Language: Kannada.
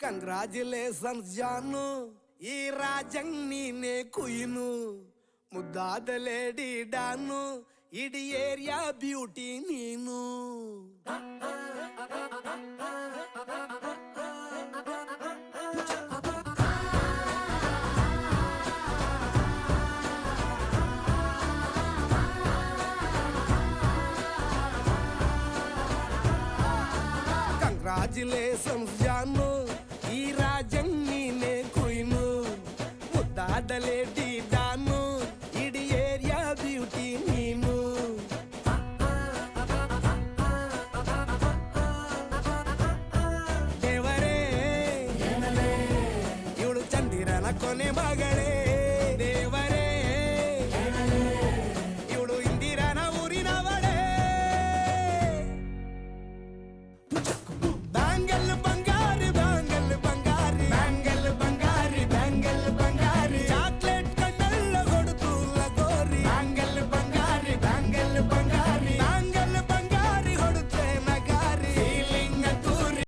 ಕಂಗ್ರಾಚುಲೇಷನ್ಸ್ ಜಾನು, ಈ ರಾಜಂಗ್ ನೀನೆ ಕುಯ್ನು, ಮುದ್ದಾದ ಲೇಡಿ ಡಾನು, ಇಡೀ ಏರಿಯಾ ಬ್ಯೂಟಿ ನೀನು. ಕಂಗ್ರಾಚುಲೇಷನ್ಸ್ ಜಾನು, ಈ ರಾಜಂಗ್ ನೀನೆ ಕುಯ್ನು, ಮುದ್ದಾದ ಲೇಡಿ ಡಾನು, ಇಡೀ ಏರಿಯಾ ಬ್ಯೂಟಿ ನೀನು. ದೇವರೇ ಇವಳು ಚಂದಿರನ ಕೊನೆ ಮಗಳೇ.